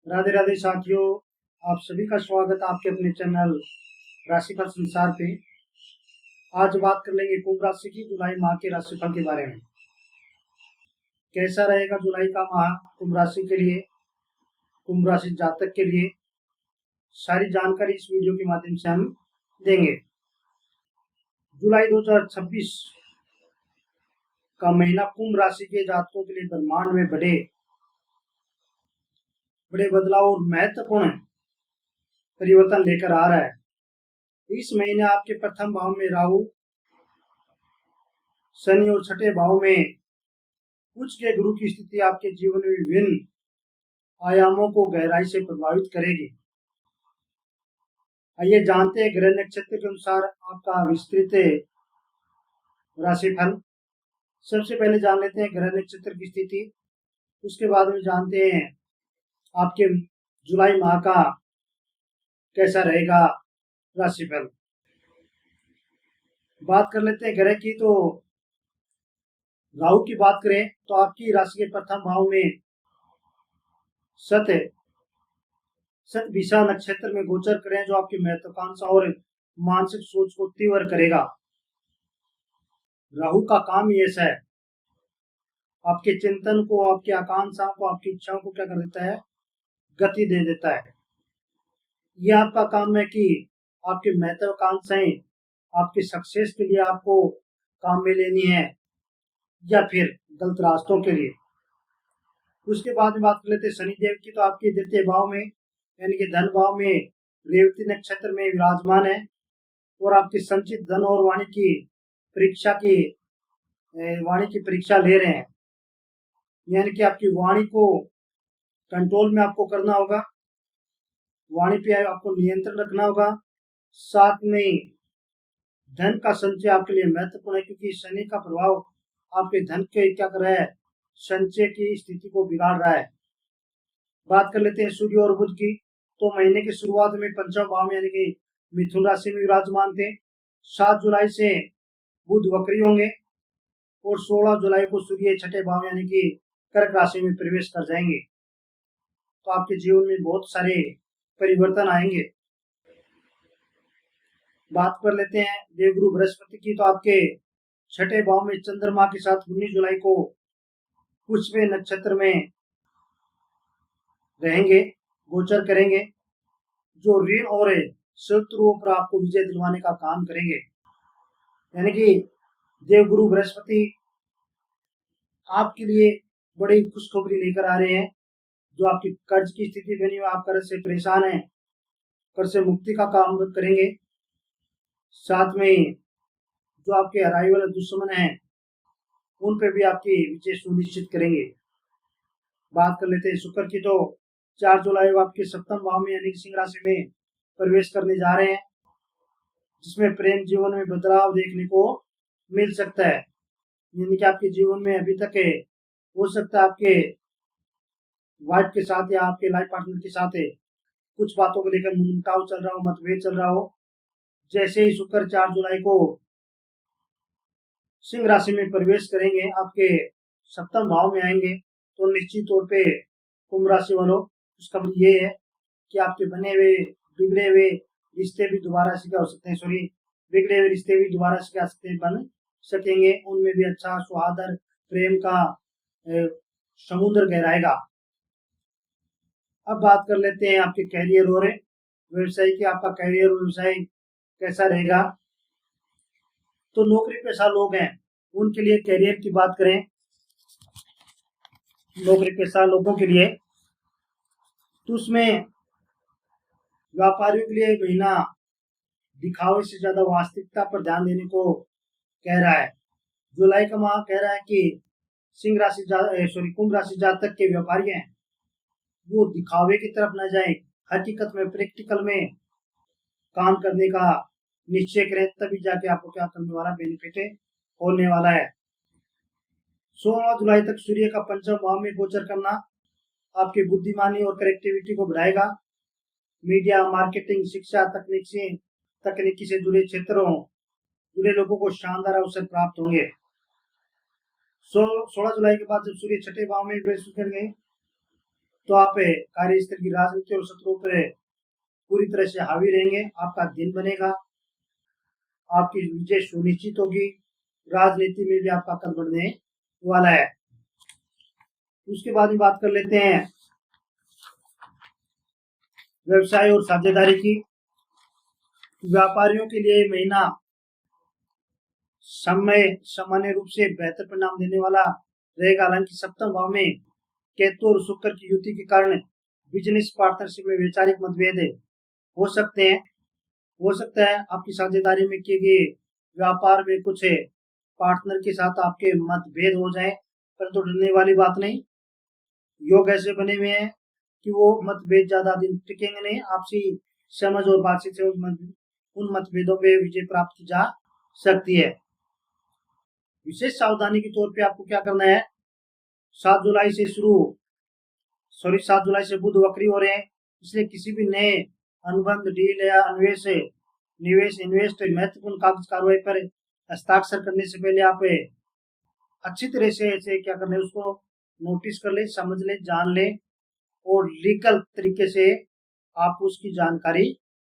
राधे राधे साथियों, आप सभी का स्वागत है आपके अपने चैनल राशिफल संसार पे। आज बात कर लेंगे कुंभ राशि की जुलाई माह के राशिफल के बारे में। कैसा रहेगा जुलाई का माह कुंभ राशि के लिए, कुंभ राशि जातक के लिए, सारी जानकारी इस वीडियो के माध्यम से हम देंगे। जुलाई 2026 का महीना कुंभ राशि के जातकों के लिए ब्रह्मांड में बड़े बदलाव और महत्वपूर्ण परिवर्तन लेकर आ रहा है। इस महीने आपके प्रथम भाव में राहु, शनि और छठे भाव में उच्च के गुरु की स्थिति आपके जीवन में विभिन्न आयामों को गहराई से प्रभावित करेगी। आइए जानते हैं ग्रह नक्षत्र के अनुसार आपका विस्तृत राशिफल। सबसे पहले जान लेते हैं ग्रह नक्षत्र की स्थिति, उसके बाद में जानते हैं आपके जुलाई माह का कैसा रहेगा राशिफल। बात कर लेते हैं ग्रह की, तो राहु की बात करें तो आपकी राशि के प्रथम भाव में शतभिषा नक्षत्र में गोचर करें, जो आपकी महत्वाकांक्षा और मानसिक सोच को तीव्र करेगा। राहु का काम ही ऐसा है, आपके चिंतन को, आपकी आकांक्षा को, आपकी इच्छाओं को क्या कर देता है, गति दे देता है। यह आपका काम है कि आपकी महत्वाकांक्षाएं आपके सक्सेस के लिए आपको काम में लेनी है या फिर गलत रास्तों के लिए। उसके बाद में बात कर लेते हैं शनिदेव की, तो आपके द्वितीय भाव में यानी कि धन भाव में रेवती नक्षत्र में विराजमान है और आपकी संचित धन और वाणी की परीक्षा ले रहे हैं। यानी कि आपकी वाणी को कंट्रोल में आपको करना होगा, वाणी पे आपको नियंत्रण रखना होगा। साथ में धन का संचय आपके लिए महत्वपूर्ण है, क्योंकि शनि का प्रभाव आपके धन के क्या कर रहा है, संचय की स्थिति को बिगाड़ रहा है। बात कर लेते हैं सूर्य और बुध की, तो महीने की शुरुआत में पंचम भाव यानी कि मिथुन राशि में विराजमान थे। 7 जुलाई से बुध वक्री होंगे और 16 जुलाई को सूर्य छठे भाव यानी कि कर्क राशि में प्रवेश कर जाएंगे। तो आपके जीवन में बहुत सारे परिवर्तन आएंगे। बात कर लेते हैं देवगुरु बृहस्पति की, तो आपके छठे भाव में चंद्रमा के साथ 19 जुलाई को पुष्य नक्षत्र में रहेंगे, गोचर करेंगे, जो ऋण और शत्रुओं पर आपको विजय दिलवाने का काम करेंगे। यानी कि देवगुरु बृहस्पति आपके लिए बड़ी खुशखबरी लेकर आ रहे हैं। जो आपकी कर्ज की स्थिति बनी हुई, आप कर्ज से परेशान हैं, कर्ज से मुक्ति का काम करेंगे। साथ में जो आपके हराई वाले दुश्मन हैं उन पे भी आपकी विजय सुनिश्चित करेंगे। बात कर लेते हैं शुक्र की, तो 4 जुलाई को आपके सप्तम भाव में यानी कि सिंह राशि में प्रवेश करने जा रहे हैं, जिसमें प्रेम जीवन में बदलाव देखने को मिल सकता है। यानी कि आपके जीवन में अभी तक हो सकता है आपके वाइफ के साथ या आपके लाइफ पार्टनर के साथ कुछ बातों को लेकर मनमुटाव चल रहा हो, मतभेद चल रहा हो। जैसे ही शुक्र 4 जुलाई को सिंह राशि में प्रवेश करेंगे, आपके सप्तम भाव में आएंगे, तो निश्चित तौर पे कुंभ राशि वालों खुशखबरी ये है कि आपके बने हुए बिगड़े हुए रिश्ते भी दोबारा से क्या हो सकते हैं, बिगड़े हुए रिश्ते भी दोबारा से क्या सकते हैं, बन सकेंगे। उनमें भी अच्छा सुहादर प्रेम का समुद्र गहराएगा। अब बात कर लेते हैं आपके कैरियर और व्यवसाय की, आपका कैरियर और व्यवसाय कैसा रहेगा। तो नौकरी पेशा लोग हैं उनके लिए कैरियर की बात करें, नौकरी पेशा लोगों के लिए, तो उसमें व्यापारियों के लिए महीना दिखावे से ज्यादा वास्तविकता पर ध्यान देने को कह रहा है। जुलाई का माह कह रहा है कि कुंभ राशि जातक के व्यापारी हैं, वो दिखावे की तरफ न जाए, हकीकत में प्रैक्टिकल में काम करने का निश्चय करें, तभी जाके आपको क्या करने वाला, बेनिफिट होने वाला है। 16 जुलाई तक सूर्य का पंचम भाव में गोचर करना आपकी बुद्धिमानी और करेक्टिविटी को बढ़ाएगा। मीडिया, मार्केटिंग, शिक्षा, तकनीकी से जुड़े क्षेत्रों जुड़े लोगों को शानदार अवसर प्राप्त होंगे। 16 जुलाई के बाद जब सूर्य छठे भाव में प्रवेश करेंगे, तो आप कार्यस्थल की राजनीति और शत्रुओं पर पूरी तरह से हावी रहेंगे। आपका दिन बनेगा, आपकी विजय सुनिश्चित होगी, राजनीति में भी आपका कद बढ़ने वाला है। उसके बाद में बात कर लेते हैं व्यवसाय और साझेदारी की। व्यापारियों के लिए महीना सामान्य रूप से बेहतर परिणाम देने वाला रहेगा। हालांकि सप्तम भाव में केतु और शुक्र की युति के कारण बिजनेस पार्टनरशिप में वैचारिक मतभेद हो सकते हैं। हो सकता है आपकी साझेदारी में किए गए व्यापार में कुछ पार्टनर के साथ आपके मतभेद हो जाए, परंतु डरने वाली बात नहीं। योग ऐसे बने हुए हैं कि वो मतभेद ज्यादा दिन टिकेंगे नहीं। आपसी समझ और बातचीत से उन मतभेदों पे विजय प्राप्त की जा सकती है। विशेष सावधानी के तौर पे आपको क्या करना है, 7 जुलाई से 7 जुलाई से बुध वक्री हो रहे हैं, इसलिए किसी भी नए अनुबंध, डील या निवेश महत्वपूर्ण कागज कार्रवाई पर हस्ताक्षर करने से पहले आप अच्छी तरह से ऐसे क्या करना है, उसको नोटिस कर ले, समझ ले, जान ले और लीगल तरीके से आप उसकी जानकारी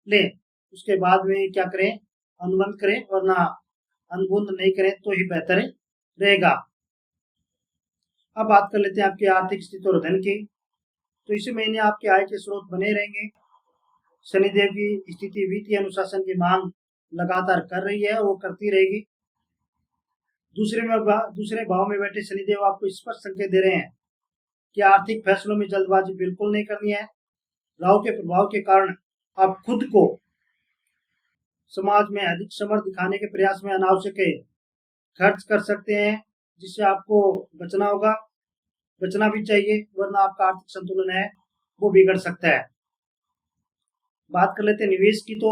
लें। उसके बाद में क्या करें, अनुबंध करें, वरना अनुबंध नहीं करें तो ही बेहतर रहेगा। अब बात कर लेते हैं आपकी आर्थिक स्थिति और धन की। तो इसी महीने आपके आय के स्रोत बने रहेंगे। शनिदेव की स्थिति वित्तीय अनुशासन की मांग लगातार कर रही है, वो करती रहेगी। दूसरे भाव में बैठे शनिदेव आपको स्पष्ट संकेत दे रहे हैं कि आर्थिक फैसलों में जल्दबाजी बिल्कुल नहीं करनी है। राहु के प्रभाव के कारण आप खुद को समाज में अधिक समर्थ दिखाने के प्रयास में अनावश्यक खर्च कर सकते हैं, जिससे आपको बचना भी चाहिए, वरना आपका आर्थिक संतुलन है वो बिगड़ सकता है। बात कर लेते हैं निवेश की। तो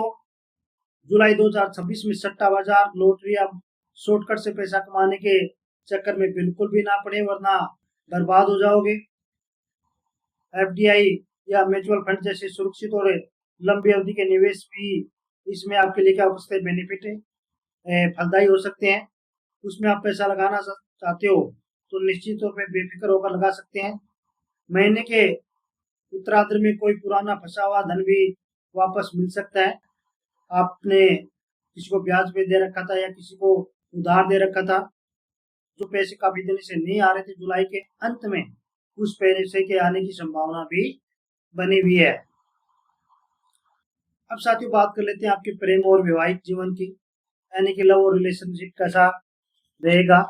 जुलाई 2026 में सट्टा बाजार, लॉटरी या शॉर्टकट से पैसा कमाने के चक्कर में बिल्कुल भी ना पड़े, वरना बर्बाद हो जाओगे। एफडीआई या म्यूचुअल फंड जैसे सुरक्षित और लंबी अवधि के निवेश भी इसमें आपके लिए क्या हो सकते हैं, बेनिफिट फलदायी हो सकते हैं। उसमें आप पैसा लगाना चाहते हो तो निश्चित तौर पर बेफिक्र होकर लगा सकते हैं। महीने के उत्तरार्ध में कोई पुराना फंसा हुआ धन भी वापस मिल सकता है। आपने किसी को ब्याज पे दे रखा था या किसी को उधार दे रखा था, जो पैसे काफी दिन से नहीं आ रहे थे, जुलाई के अंत में उस पैसे के आने की संभावना भी बनी हुई है। अब साथियों बात कर लेते हैं आपके प्रेम और वैवाहिक जीवन की, यानी कि लव और रिलेशनशिप कैसा रहेगा।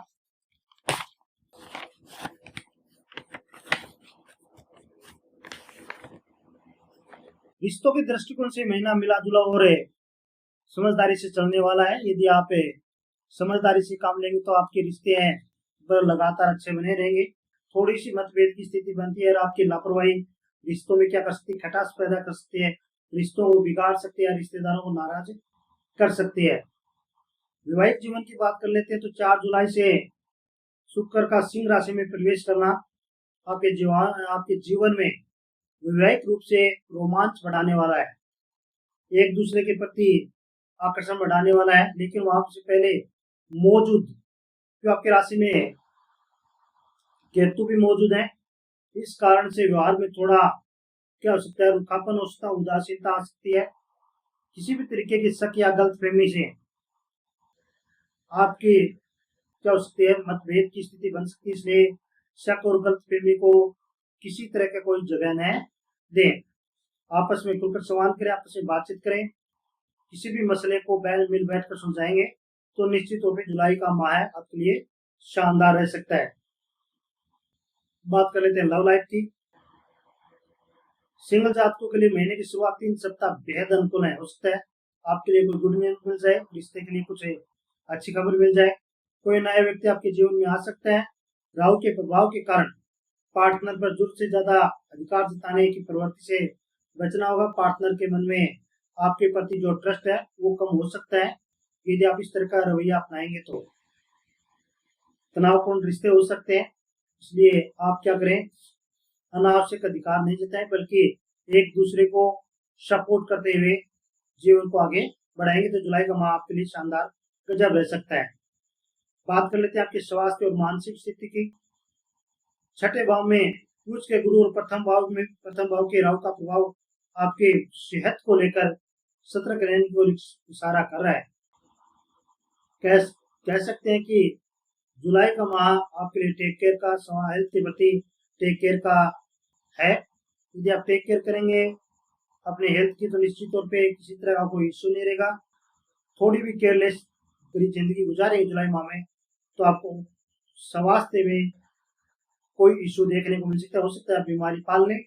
रिश्तों के दृष्टिकोण से महीना मिला जुला और समझदारी से चलने वाला है। यदि आप समझदारी से काम लेंगे तो आपके रिश्ते हैं वह लगातार अच्छे बने रहेंगे। थोड़ी सी मतभेद की स्थिति बनती है और आपकी लापरवाही रिश्तों में क्या कर सकती है, खटास पैदा कर सकती है, रिश्तों को बिगाड़ सकती है, रिश्तेदारों को नाराज कर सकती है। वैवाहिक जीवन की बात कर लेते हैं तो 4 जुलाई से शुक्र का सिंह राशि में प्रवेश करना आपके जीवन में वैवाहिक रूप से रोमांच बढ़ाने वाला है, एक दूसरे के प्रति आकर्षण बढ़ाने वाला है। लेकिन वहां से पहले मौजूद जो आपकी राशि में केतु भी मौजूद है, इस कारण से व्यवहार में थोड़ा क्या हो सकता है, रुखापन हो सकता है, उदासीनता आ सकती है। किसी भी तरीके की शक या गलतफहमी से आपकी क्या हो सकती है, मतभेद की स्थिति बन सकती है। इसलिए शक और गलतफहमी को किसी तरह का कोई जगह न दें। आपस में खुलकर संवाद करें, आपस में बातचीत करें। किसी भी मसले को मिल बैठ कर सुलझाएंगे तो निश्चित तौर पर जुलाई का माह आपके लिए शानदार रह सकता है। बात कर लेते हैं लव लाइफ की। सिंगल जातकों के लिए महीने की शुरुआत 3 सप्ताह बेहद अनुकूल है। हो सकता है आपके लिए कोई गुड न्यूज मिल जाए, रिश्ते के लिए कुछ अच्छी खबर मिल जाए, कोई नया व्यक्ति आपके जीवन में आ सकता है। राहु के प्रभाव के कारण पार्टनर पर जरूरत से ज्यादा अधिकार जताने की प्रवृत्ति से बचना होगा। पार्टनर के मन में आपके प्रति जो ट्रस्ट है वो कम हो सकता है। यदि आप इस तरह का रवैया अपनाएंगे तो तनावपूर्ण रिश्ते हो सकते हैं। इसलिए आप क्या करें, अनावश्यक अधिकार नहीं जताएं, बल्कि एक दूसरे को सपोर्ट करते हुए जीवन को आगे बढ़ाएंगे तो जुलाई का माह आपके लिए शानदार गजब रह सकता है। बात कर लेते हैं आपके स्वास्थ्य और मानसिक स्थिति की। छठे भाव में कुछ के गुरु और प्रथम भाव के राहु का प्रभाव आपके सेहत को लेकर सतर्क रहने की ओर इशारा कर रहा है। कह सकते हैं कि जुलाई का माह आपके लिए टेक केयर का, हेल्थ के प्रति टेक केयर का है। यदि आप टेक केयर करेंगे अपने हेल्थ की तो निश्चित तौर पे किसी तरह का कोई इश्यू नहीं रहेगा। थोड़ी भी केयरलेस पूरी जिंदगी गुजारेंगे जुलाई माह में तो आपको स्वास्थ्य में कोई इश्यू देखने को मिल सकता है। हो सकता है आप बीमारी पाल लें।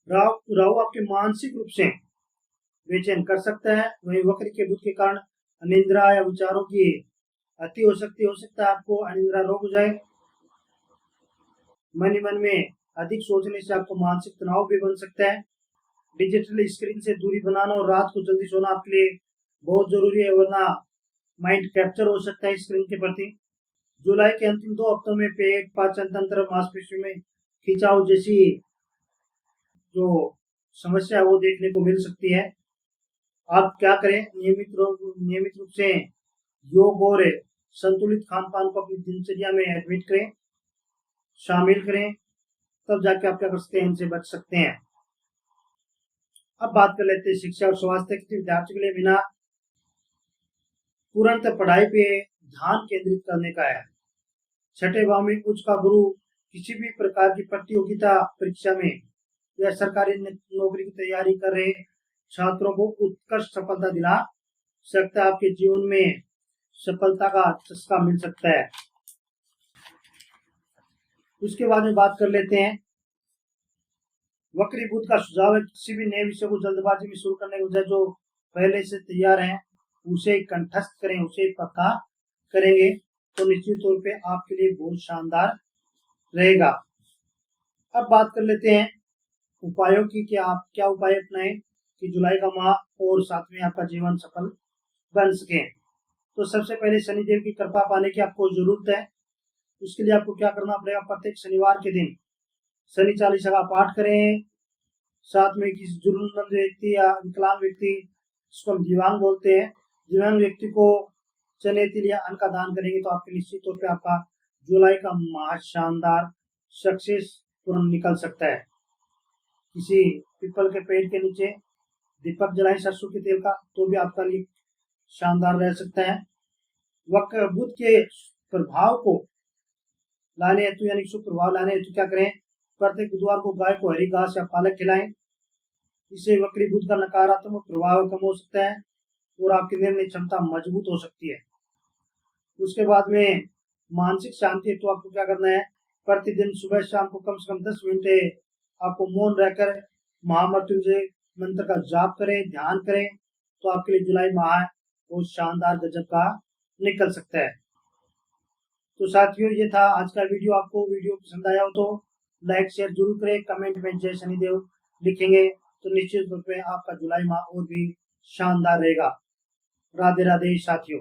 राहु आपके मानसिक रूप से बेचैन कर सकता है। वहीं वक्र के बुध के कारण अनिद्रा या विचारों की अति हो सकता है आपको अनिद्रा रोग हो जाए। मन ही मन में अधिक सोचने से आपको मानसिक तनाव भी बन सकता है। डिजिटल स्क्रीन से दूरी बनाना और रात को जल्दी सोना आपके लिए बहुत जरूरी है, वरना माइंड कैप्चर हो सकता है स्क्रीन के प्रति। जुलाई के अंतिम 2 हफ्तों में पेट, पाचन तंत्र, मांसपेशियों में खिंचाव जैसी जो समस्या है वो देखने को मिल सकती है। आप क्या करें, नियमित रूप से योग और संतुलित खान पान को अपनी दिनचर्या में एडमिट करें, शामिल करें, तब जाके आप क्या कर सकते हैं, इनसे बच सकते हैं। अब बात कर लेते हैं शिक्षा और स्वास्थ्य के विद्यार्थियों के लिए बिना तुरंत पढ़ाई पे ध्यान केंद्रित करने का है। छठे भाव में उच्च का गुरु किसी भी प्रकार की प्रतियोगिता परीक्षा में या सरकारी नौकरी की तैयारी कर रहे छात्रों को उत्कृष्ट सफलता दिला सकता है। आपके जीवन में सफलता का चस्का मिल सकता है। उसके बाद में बात कर लेते हैं वक्री बुध का सुझाव है किसी भी नए विषय को जल्दबाजी में शुरू करने के बजाय जो पहले से तैयार हैं उसे कंठस्थ करें, उसे पक्का करेंगे तो निश्चित तौर पे आपके लिए बहुत शानदार रहेगा। अब बात कर लेते हैं उपायों की कि आप क्या उपाय अपनाएं कि जुलाई का माह और साथ में आपका जीवन सफल बन सके। तो सबसे पहले शनिदेव की कृपा पाने की आपको जरूरत है। उसके लिए आपको क्या करना पड़ेगा, प्रत्येक शनिवार के दिन शनि चालीसा का पाठ करें। साथ में किसी जरूरतमंद व्यक्ति या विकलांग व्यक्ति, जिसको हम दिव्यांग बोलते हैं, दिव्यांग व्यक्ति को चने तिल या अन्न का दान करेंगे तो आपके निश्चित तौर पे आपका जुलाई का माह शानदार सक्सेस तुरंत निकल सकता है। किसी पीपल के पेड़ के नीचे दीपक जलाएं सरसों के तेल का तो भी आपका लिए शानदार रह सकता है। वक्र बुध के प्रभाव को लाने हेतु यानी शुभ प्रभाव लाने हेतु क्या करें, प्रत्येक बुधवार को गाय को हरी घास या पालक खिलाएं। इससे वक्री बुध का नकारात्मक प्रभाव कम हो सकता है और आपकी निर्णय क्षमता मजबूत हो सकती है। उसके बाद में मानसिक शांति हेतु आपको क्या करना है, प्रतिदिन सुबह शाम को कम से कम 10 मिनट आपको मौन रहकर महामृत्युंजय मंत्र का जाप करें, ध्यान करें तो आपके लिए जुलाई माह बहुत शानदार गजब का निकल सकता है। तो साथियों ये था आज का वीडियो। आपको वीडियो पसंद आया हो तो लाइक शेयर जरूर करें। कमेंट में जय शनिदेव लिखेंगे तो निश्चित रूप में आपका जुलाई माह और भी शानदार रहेगा। राधे राधे साथियों।